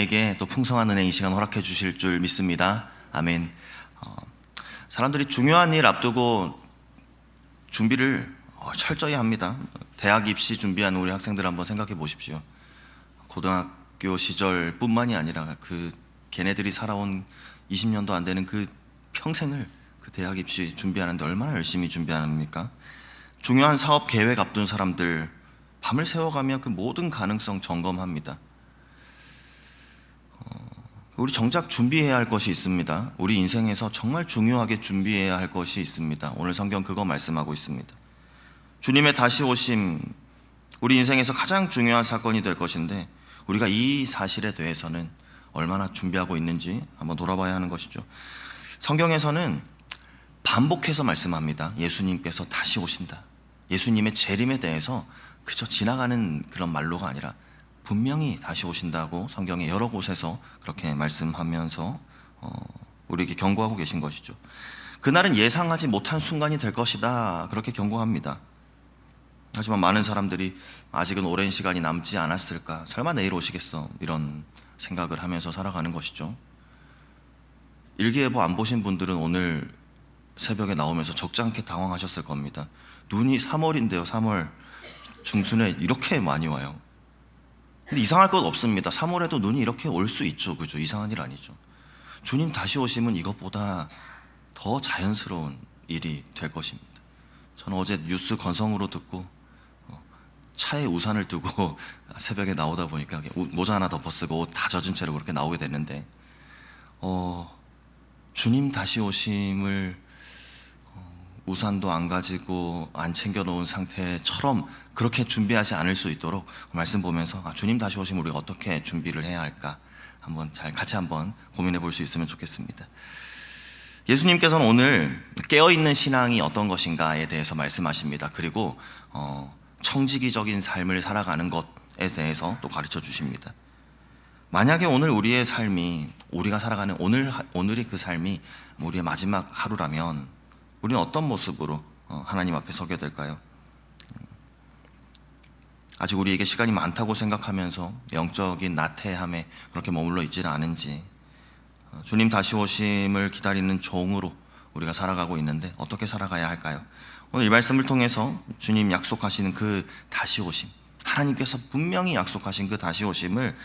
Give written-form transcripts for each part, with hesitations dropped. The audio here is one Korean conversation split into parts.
우리에게 또 풍성한 은혜 이 시간 허락해 주실 줄 믿습니다. 아멘. 사람들이 중요한 일 앞두고 준비를 철저히 합니다. 대학 입시 준비하는 우리 학생들 한번 생각해 보십시오. 고등학교 시절뿐만이 아니라 걔네들이 살아온 20년도 안 되는 그 평생을 그 대학 입시 준비하는데 얼마나 열심히 준비합니까? 중요한 사업 계획 앞둔 사람들 밤을 새워가며 그 모든 가능성 점검합니다. 우리 정작 준비해야 할 것이 있습니다. 우리 인생에서 정말 중요하게 준비해야 할 것이 있습니다. 오늘 성경 그거 말씀하고 있습니다. 주님의 다시 오심, 우리 인생에서 가장 중요한 사건이 될 것인데 우리가 이 사실에 대해서는 얼마나 준비하고 있는지 한번 돌아봐야 하는 것이죠. 성경에서는 반복해서 말씀합니다. 예수님께서 다시 오신다. 예수님의 재림에 대해서 그저 지나가는 그런 말로가 아니라 분명히 다시 오신다고 성경의 여러 곳에서 그렇게 말씀하면서 우리에게 경고하고 계신 것이죠. 그날은 예상하지 못한 순간이 될 것이다, 그렇게 경고합니다. 하지만 많은 사람들이 아직은 오랜 시간이 남지 않았을까, 설마 내일 오시겠어, 이런 생각을 하면서 살아가는 것이죠. 일기예보 안 보신 분들은 오늘 새벽에 나오면서 적지 않게 당황하셨을 겁니다. 눈이 3월인데요 3월 중순에 이렇게 많이 와요. 근데 이상할 것 없습니다. 3월에도 눈이 이렇게 올 수 있죠. 그죠? 이상한 일 아니죠. 주님 다시 오시면 이것보다 더 자연스러운 일이 될 것입니다. 저는 어제 뉴스 건성으로 듣고 차에 우산을 두고 새벽에 나오다 보니까 모자 하나 덮어 쓰고 옷 다 젖은 채로 그렇게 나오게 됐는데 주님 다시 오심을 우산도 안 가지고 안 챙겨 놓은 상태처럼 그렇게 준비하지 않을 수 있도록 말씀 보면서 주님 다시 오시면 우리가 어떻게 준비를 해야 할까 한번 같이 한번 고민해 볼 수 있으면 좋겠습니다. 예수님께서는 오늘 깨어있는 신앙이 어떤 것인가에 대해서 말씀하십니다. 그리고 청지기적인 삶을 살아가는 것에 대해서 또 가르쳐 주십니다. 만약에 오늘 우리의 삶이, 우리가 살아가는 오늘이 그 삶이 우리의 마지막 하루라면 우리는 어떤 모습으로 하나님 앞에 서게 될까요? 아직 우리에게 시간이 많다고 생각하면서 영적인 나태함에 그렇게 머물러 있지는 않은지, 주님 다시 오심을 기다리는 종으로 우리가 살아가고 있는데 어떻게 살아가야 할까요? 오늘 이 말씀을 통해서 주님 약속하시는 그 다시 오심, 하나님께서 분명히 약속하신 그 다시 오심을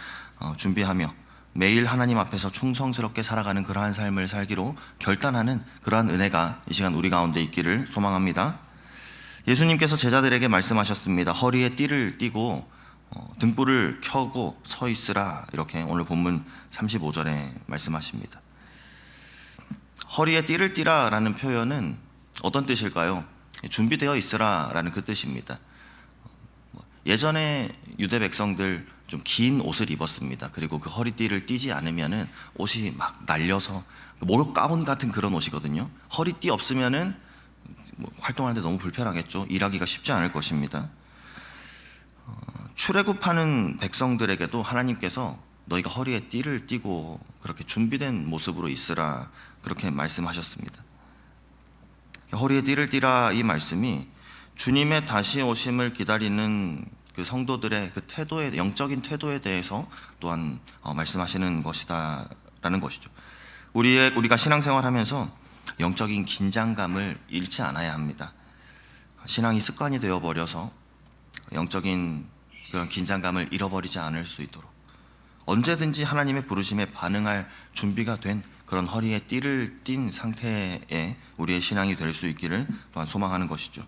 준비하며 매일 하나님 앞에서 충성스럽게 살아가는 그러한 삶을 살기로 결단하는 그러한 은혜가 이 시간 우리 가운데 있기를 소망합니다. 예수님께서 제자들에게 말씀하셨습니다. 허리에 띠를 띠고 등불을 켜고 서 있으라, 이렇게 오늘 본문 35절에 말씀하십니다. 허리에 띠를 띠라 라는 표현은 어떤 뜻일까요? 준비되어 있으라 라는 그 뜻입니다. 예전에 유대 백성들 좀 긴 옷을 입었습니다. 그리고 그 허리띠를 띠지 않으면은 옷이 막 날려서 목욕 가운 같은 그런 옷이거든요. 허리띠 없으면은 활동하는데 너무 불편하겠죠. 일하기가 쉽지 않을 것입니다. 출애굽하는 백성들에게도 하나님께서 너희가 허리에 띠를 띠고 그렇게 준비된 모습으로 있으라, 그렇게 말씀하셨습니다. 허리에 띠를 띠라, 이 말씀이 주님의 다시 오심을 기다리는 그 성도들의 그 태도에, 영적인 태도에 대해서 또한 말씀하시는 것이다라는 것이죠. 우리가 신앙생활하면서 영적인 긴장감을 잃지 않아야 합니다. 신앙이 습관이 되어버려서 영적인 그런 긴장감을 잃어버리지 않을 수 있도록 언제든지 하나님의 부르심에 반응할 준비가 된 그런 허리에 띠를 띤 상태의 우리의 신앙이 될 수 있기를 또한 소망하는 것이죠.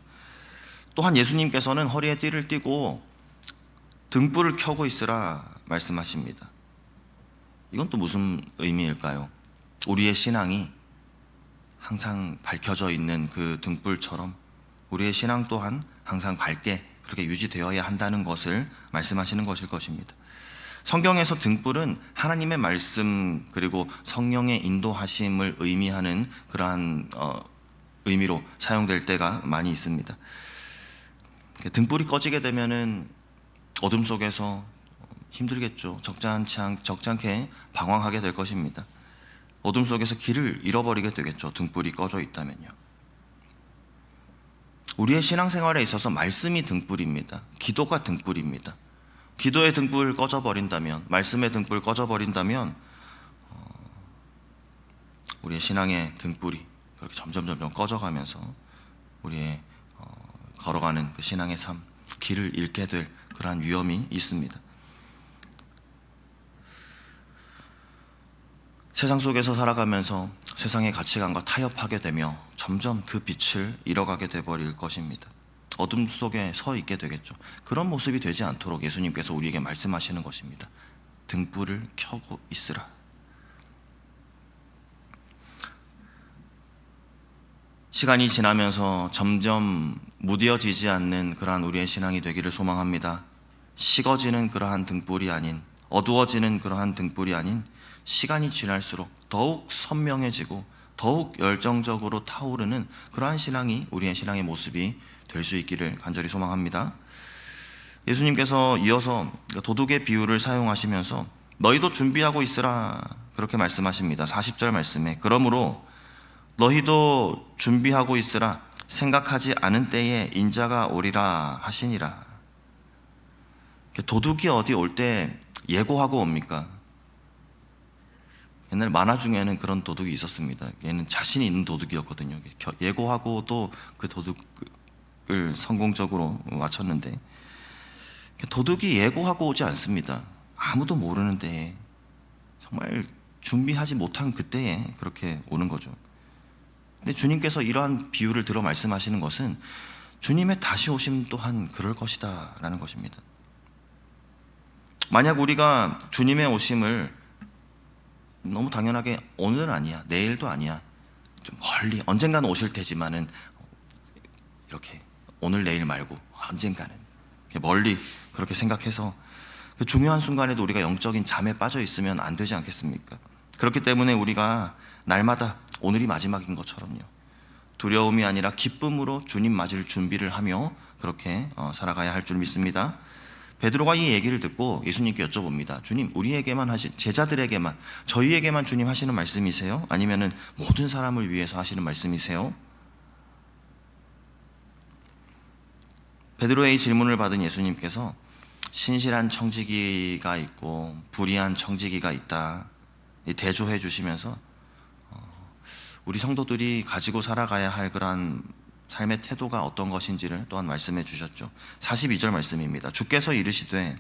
또한 예수님께서는 허리에 띠를 띠고 등불을 켜고 있으라 말씀하십니다. 이건 또 무슨 의미일까요? 우리의 신앙이 항상 밝혀져 있는 그 등불처럼 우리의 신앙 또한 항상 밝게 그렇게 유지되어야 한다는 것을 말씀하시는 것일 것입니다. 성경에서 등불은 하나님의 말씀 그리고 성령의 인도하심을 의미하는 그러한 의미로 사용될 때가 많이 있습니다. 등불이 꺼지게 되면은 어둠 속에서 힘들겠죠. 적잖게 방황하게 될 것입니다. 어둠 속에서 길을 잃어버리게 되겠죠. 등불이 꺼져 있다면요. 우리의 신앙생활에 있어서 말씀이 등불입니다. 기도가 등불입니다. 기도의 등불 꺼져버린다면, 말씀의 등불 꺼져버린다면 우리의 신앙의 등불이 그렇게 점점 꺼져가면서 우리의 걸어가는 그 신앙의 삶, 길을 잃게 될 그러한 위험이 있습니다. 세상 속에서 살아가면서 세상의 가치관과 타협하게 되며 점점 그 빛을 잃어가게 되버릴 것입니다. 어둠 속에 서 있게 되겠죠. 그런 모습이 되지 않도록 예수님께서 우리에게 말씀하시는 것입니다. 등불을 켜고 있으라. 시간이 지나면서 점점 무뎌지지 않는 그러한 우리의 신앙이 되기를 소망합니다. 식어지는 그러한 등불이 아닌, 어두워지는 그러한 등불이 아닌, 시간이 지날수록 더욱 선명해지고 더욱 열정적으로 타오르는 그러한 신앙이 우리의 신앙의 모습이 될 수 있기를 간절히 소망합니다. 예수님께서 이어서 도둑의 비유를 사용하시면서 너희도 준비하고 있으라 그렇게 말씀하십니다. 40절 말씀에 그러므로 너희도 준비하고 있으라 생각하지 않은 때에 인자가 오리라 하시니라. 도둑이 어디 올 때 예고하고 옵니까? 옛날 만화 중에는 그런 도둑이 있었습니다. 얘는 자신이 있는 도둑이었거든요. 예고하고 또 그 도둑을 성공적으로 맞췄는데, 도둑이 예고하고 오지 않습니다. 아무도 모르는데 정말 준비하지 못한 그때에 그렇게 오는 거죠. 근데 주님께서 이러한 비유를 들어 말씀하시는 것은 주님의 다시 오심 또한 그럴 것이다 라는 것입니다. 만약 우리가 주님의 오심을 너무 당연하게 오늘은 아니야, 내일도 아니야, 좀 멀리 언젠가는 오실 테지만은 이렇게 오늘 내일 말고 언젠가는 멀리 그렇게 생각해서 그 중요한 순간에도 우리가 영적인 잠에 빠져 있으면 안 되지 않겠습니까? 그렇기 때문에 우리가 날마다 오늘이 마지막인 것처럼요, 두려움이 아니라 기쁨으로 주님 맞을 준비를 하며 그렇게 살아가야 할 줄 믿습니다. 베드로가 이 얘기를 듣고 예수님께 여쭤봅니다. 주님, 우리에게만 제자들에게만, 저희에게만 주님 하시는 말씀이세요? 아니면은 모든 사람을 위해서 하시는 말씀이세요? 베드로의 이 질문을 받은 예수님께서 신실한 청지기가 있고 불의한 청지기가 있다 대조해 주시면서 우리 성도들이 가지고 살아가야 할 그러한 삶의 태도가 어떤 것인지를 또한 말씀해 주셨죠. 42절 말씀입니다. 주께서 이르시되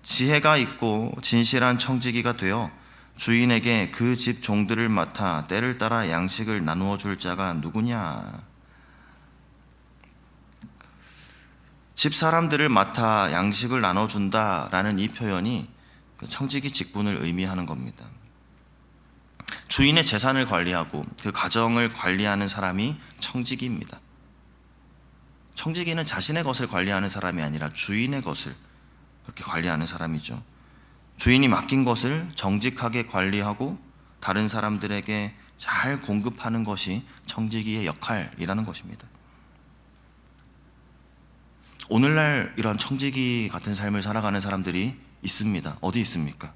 지혜가 있고 진실한 청지기가 되어 주인에게 그 집 종들을 맡아 때를 따라 양식을 나누어 줄 자가 누구냐. 집 사람들을 맡아 양식을 나눠준다라는 이 표현이 그 청지기 직분을 의미하는 겁니다. 주인의 재산을 관리하고 그 가정을 관리하는 사람이 청지기입니다. 청지기는 자신의 것을 관리하는 사람이 아니라 주인의 것을 그렇게 관리하는 사람이죠. 주인이 맡긴 것을 정직하게 관리하고 다른 사람들에게 잘 공급하는 것이 청지기의 역할이라는 것입니다. 오늘날 이런 청지기 같은 삶을 살아가는 사람들이 있습니다. 어디 있습니까?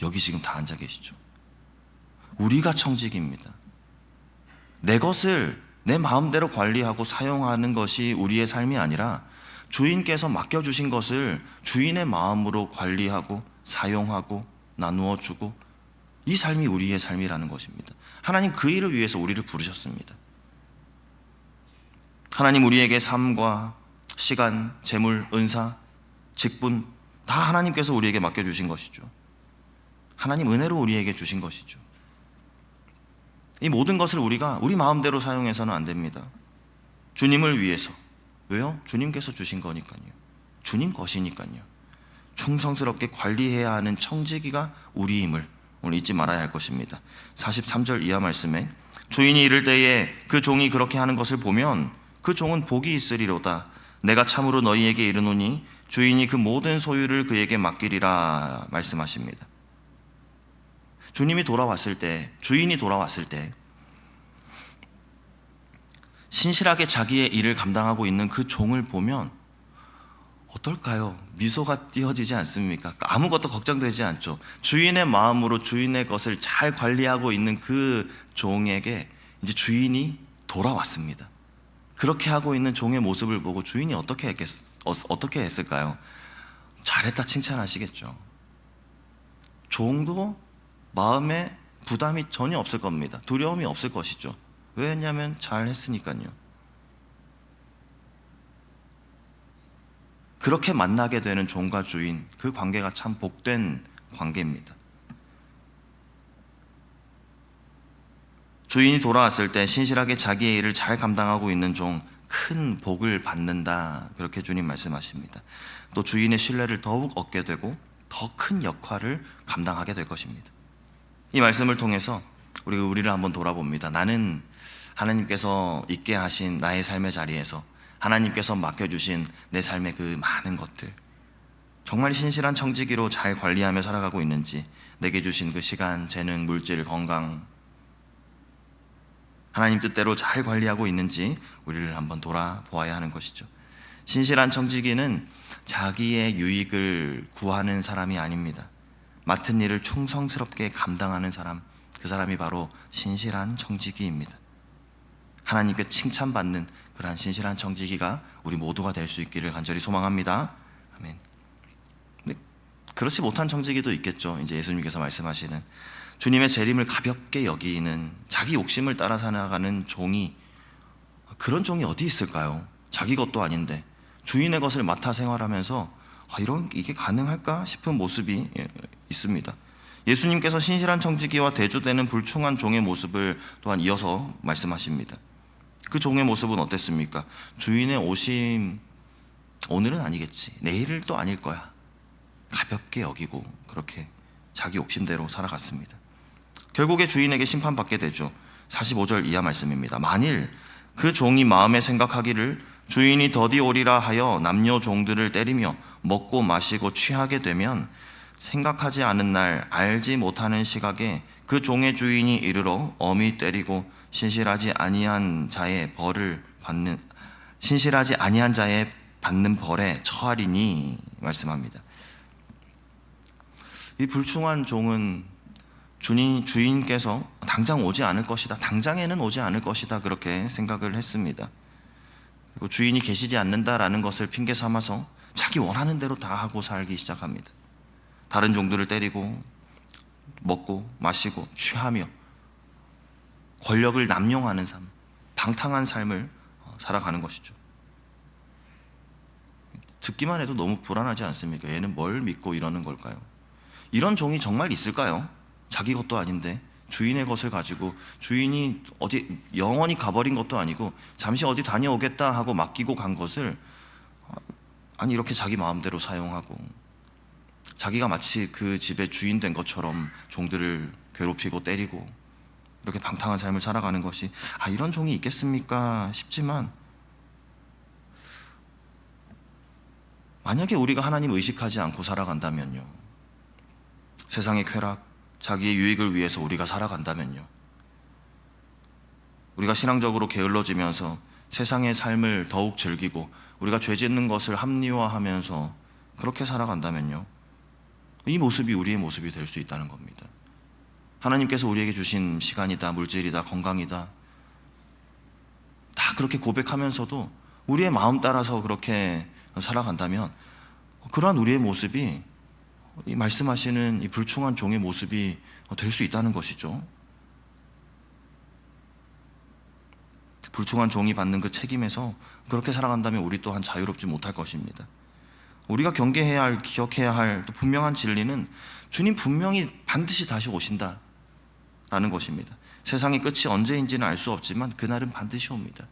여기 지금 다 앉아 계시죠. 우리가 청지기입니다. 내 것을 내 마음대로 관리하고 사용하는 것이 우리의 삶이 아니라 주인께서 맡겨주신 것을 주인의 마음으로 관리하고 사용하고 나누어 주고, 이 삶이 우리의 삶이라는 것입니다. 하나님 그 일을 위해서 우리를 부르셨습니다. 하나님 우리에게 삶과 시간, 재물, 은사, 직분 다 하나님께서 우리에게 맡겨주신 것이죠. 하나님 은혜로 우리에게 주신 것이죠. 이 모든 것을 우리가 우리 마음대로 사용해서는 안 됩니다. 주님을 위해서. 왜요? 주님께서 주신 거니까요. 주님 것이니까요. 충성스럽게 관리해야 하는 청지기가 우리임을 오늘 잊지 말아야 할 것입니다. 43절 이하 말씀에 주인이 이를 때에 그 종이 그렇게 하는 것을 보면 그 종은 복이 있으리로다. 내가 참으로 너희에게 이르노니 주인이 그 모든 소유를 그에게 맡기리라 말씀하십니다. 주님이 돌아왔을 때, 주인이 돌아왔을 때 신실하게 자기의 일을 감당하고 있는 그 종을 보면 어떨까요? 미소가 띄어지지 않습니까? 아무것도 걱정되지 않죠. 주인의 마음으로 주인의 것을 잘 관리하고 있는 그 종에게 이제 주인이 돌아왔습니다. 그렇게 하고 있는 종의 모습을 보고 주인이 어떻게 했을까요? 잘했다 칭찬하시겠죠. 종도 마음에 부담이 전혀 없을 겁니다. 두려움이 없을 것이죠. 왜냐하면 잘했으니까요. 그렇게 만나게 되는 종과 주인, 그 관계가 참 복된 관계입니다. 주인이 돌아왔을 때 신실하게 자기의 일을 잘 감당하고 있는 종, 큰 복을 받는다, 그렇게 주님 말씀하십니다. 또 주인의 신뢰를 더욱 얻게 되고 더 큰 역할을 감당하게 될 것입니다. 이 말씀을 통해서 우리를 한번 돌아봅니다. 나는 하나님께서 있게 하신 나의 삶의 자리에서 하나님께서 맡겨주신 내 삶의 그 많은 것들, 정말 신실한 청지기로 잘 관리하며 살아가고 있는지, 내게 주신 그 시간, 재능, 물질, 건강, 하나님 뜻대로 잘 관리하고 있는지 우리를 한번 돌아보아야 하는 것이죠. 신실한 청지기는 자기의 유익을 구하는 사람이 아닙니다. 맡은 일을 충성스럽게 감당하는 사람, 그 사람이 바로 신실한 청지기입니다. 하나님께 칭찬받는 그러한 신실한 청지기가 우리 모두가 될 수 있기를 간절히 소망합니다. 아멘. 근데 그렇지 못한 청지기도 있겠죠. 이제 예수님께서 말씀하시는 주님의 재림을 가볍게 여기는 자기 욕심을 따라 살아가는 종이, 그런 종이 어디 있을까요? 자기 것도 아닌데 주인의 것을 맡아 생활하면서 이게 가능할까 싶은 모습이 있습니다. 예수님께서 신실한 청지기와 대조되는 불충한 종의 모습을 또한 이어서 말씀하십니다. 그 종의 모습은 어땠습니까? 주인의 오심, 오늘은 아니겠지, 내일은 또 아닐 거야, 가볍게 여기고 그렇게 자기 욕심대로 살아갔습니다. 결국에 주인에게 심판받게 되죠. 45절 이하 말씀입니다. 만일 그 종이 마음에 생각하기를 주인이 더디 오리라 하여 남녀 종들을 때리며 먹고 마시고 취하게 되면, 생각하지 않은 날 알지 못하는 시각에 그 종의 주인이 이르러 엄히 때리고 신실하지 아니한 자의 받는 벌에 처하리니 말씀합니다. 이 불충한 종은 주인께서 당장 오지 않을 것이다, 당장에는 오지 않을 것이다, 그렇게 생각을 했습니다. 그리고 주인이 계시지 않는다라는 것을 핑계 삼아서 자기 원하는 대로 다 하고 살기 시작합니다. 다른 종들을 때리고 먹고 마시고 취하며 권력을 남용하는 삶, 방탕한 삶을 살아가는 것이죠. 듣기만 해도 너무 불안하지 않습니까? 얘는 뭘 믿고 이러는 걸까요? 이런 종이 정말 있을까요? 자기 것도 아닌데 주인의 것을 가지고, 주인이 어디 영원히 가버린 것도 아니고 잠시 어디 다녀오겠다 하고 맡기고 간 것을 이렇게 자기 마음대로 사용하고, 자기가 마치 그 집의 주인 된 것처럼 종들을 괴롭히고 때리고 이렇게 방탕한 삶을 살아가는 것이 이런 종이 있겠습니까 싶지만, 만약에 우리가 하나님 의식하지 않고 살아간다면요, 세상의 쾌락, 자기의 유익을 위해서 우리가 살아간다면요, 우리가 신앙적으로 게을러지면서 세상의 삶을 더욱 즐기고 우리가 죄 짓는 것을 합리화하면서 그렇게 살아간다면요, 이 모습이 우리의 모습이 될 수 있다는 겁니다. 하나님께서 우리에게 주신 시간이다, 물질이다, 건강이다, 다 그렇게 고백하면서도 우리의 마음 따라서 그렇게 살아간다면, 그러한 우리의 모습이 이 말씀하시는 이 불충한 종의 모습이 될 수 있다는 것이죠. 불충한 종이 받는 그 책임에서 그렇게 살아간다면 우리 또한 자유롭지 못할 것입니다. 우리가 경계해야 할, 기억해야 할 또 분명한 진리는 주님 분명히 반드시 다시 오신다라는 것입니다. 세상의 끝이 언제인지는 알 수 없지만 그날은 반드시 옵니다.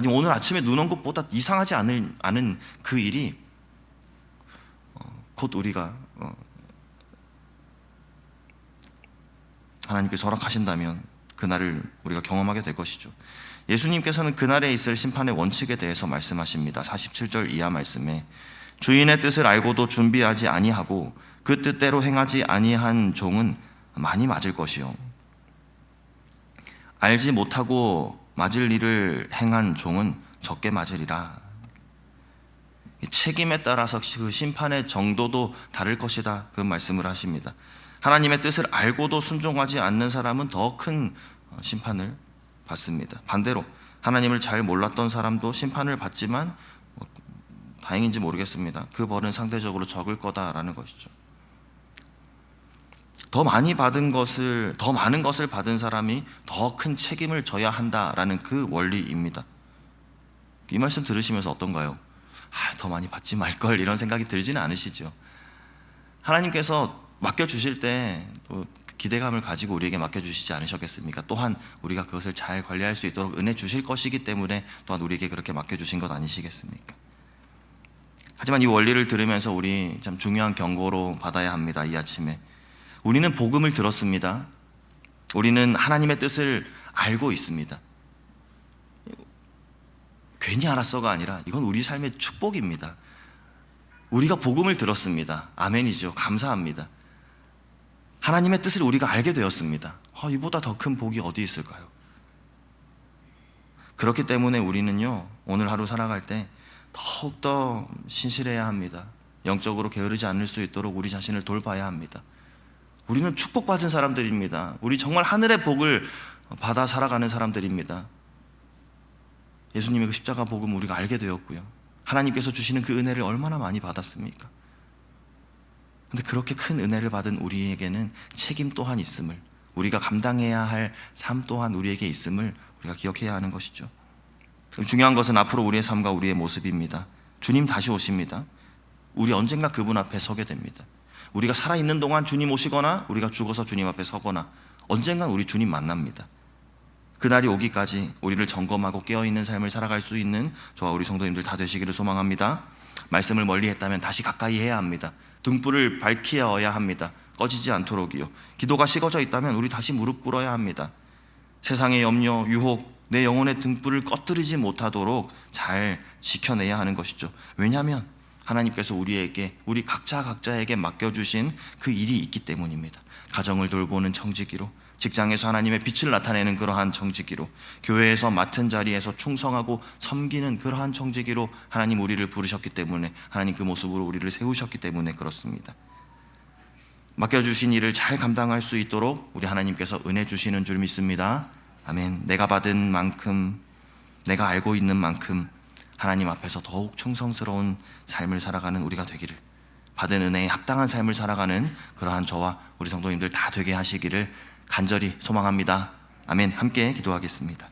오늘 아침에 눈 온 것보다 이상하지 않은 그 일이 곧 우리가 하나님께서 허락하신다면 그날을 우리가 경험하게 될 것이죠. 예수님께서는 그날에 있을 심판의 원칙에 대해서 말씀하십니다. 47절 이하 말씀에 주인의 뜻을 알고도 준비하지 아니하고 그 뜻대로 행하지 아니한 종은 많이 맞을 것이요, 알지 못하고 맞을 일을 행한 종은 적게 맞으리라. 책임에 따라서 그 심판의 정도도 다를 것이다, 그 말씀을 하십니다. 하나님의 뜻을 알고도 순종하지 않는 사람은 더 큰 심판을 받습니다. 반대로 하나님을 잘 몰랐던 사람도 심판을 받지만 다행인지 모르겠습니다. 그 벌은 상대적으로 적을 거다라는 것이죠. 더 많은 것을 받은 사람이 더 큰 책임을 져야 한다라는 그 원리입니다. 이 말씀 들으시면서 어떤가요? 더 많이 받지 말걸 이런 생각이 들지는 않으시죠? 하나님께서 맡겨주실 때 또 기대감을 가지고 우리에게 맡겨주시지 않으셨겠습니까? 또한 우리가 그것을 잘 관리할 수 있도록 은혜 주실 것이기 때문에 또한 우리에게 그렇게 맡겨주신 것 아니시겠습니까? 하지만 이 원리를 들으면서 우리 참 중요한 경고로 받아야 합니다. 이 아침에 우리는 복음을 들었습니다. 우리는 하나님의 뜻을 알고 있습니다. 괜히 알았어가 아니라 이건 우리 삶의 축복입니다. 우리가 복음을 들었습니다. 아멘이죠. 감사합니다. 하나님의 뜻을 우리가 알게 되었습니다. 이보다 더 큰 복이 어디 있을까요? 그렇기 때문에 우리는요, 오늘 하루 살아갈 때 더욱더 신실해야 합니다. 영적으로 게으르지 않을 수 있도록 우리 자신을 돌봐야 합니다. 우리는 축복받은 사람들입니다. 우리 정말 하늘의 복을 받아 살아가는 사람들입니다. 예수님의 그 십자가 복음 우리가 알게 되었고요, 하나님께서 주시는 그 은혜를 얼마나 많이 받았습니까? 근데 그렇게 큰 은혜를 받은 우리에게는 책임 또한 있음을, 우리가 감당해야 할 삶 또한 우리에게 있음을 우리가 기억해야 하는 것이죠. 중요한 것은 앞으로 우리의 삶과 우리의 모습입니다. 주님 다시 오십니다. 우리 언젠가 그분 앞에 서게 됩니다. 우리가 살아있는 동안 주님 오시거나 우리가 죽어서 주님 앞에 서거나 언젠간 우리 주님 만납니다. 그날이 오기까지 우리를 점검하고 깨어있는 삶을 살아갈 수 있는 저와 우리 성도님들 다 되시기를 소망합니다. 말씀을 멀리했다면 다시 가까이 해야 합니다. 등불을 밝히어야 합니다. 꺼지지 않도록이요. 기도가 식어져 있다면 우리 다시 무릎 꿇어야 합니다. 세상의 염려, 유혹, 내 영혼의 등불을 꺼뜨리지 못하도록 잘 지켜내야 하는 것이죠. 왜냐하면 하나님께서 우리 각자에게 맡겨주신 그 일이 있기 때문입니다. 가정을 돌보는 청지기로, 직장에서 하나님의 빛을 나타내는 그러한 청지기로, 교회에서 맡은 자리에서 충성하고 섬기는 그러한 청지기로 하나님 우리를 부르셨기 때문에, 하나님 그 모습으로 우리를 세우셨기 때문에 그렇습니다. 맡겨주신 일을 잘 감당할 수 있도록 우리 하나님께서 은혜 주시는 줄 믿습니다. 아멘. 내가 받은 만큼, 내가 알고 있는 만큼 하나님 앞에서 더욱 충성스러운 삶을 살아가는 우리가 되기를, 받은 은혜에 합당한 삶을 살아가는 그러한 저와 우리 성도님들 다 되게 하시기를 간절히 소망합니다. 아멘. 함께 기도하겠습니다.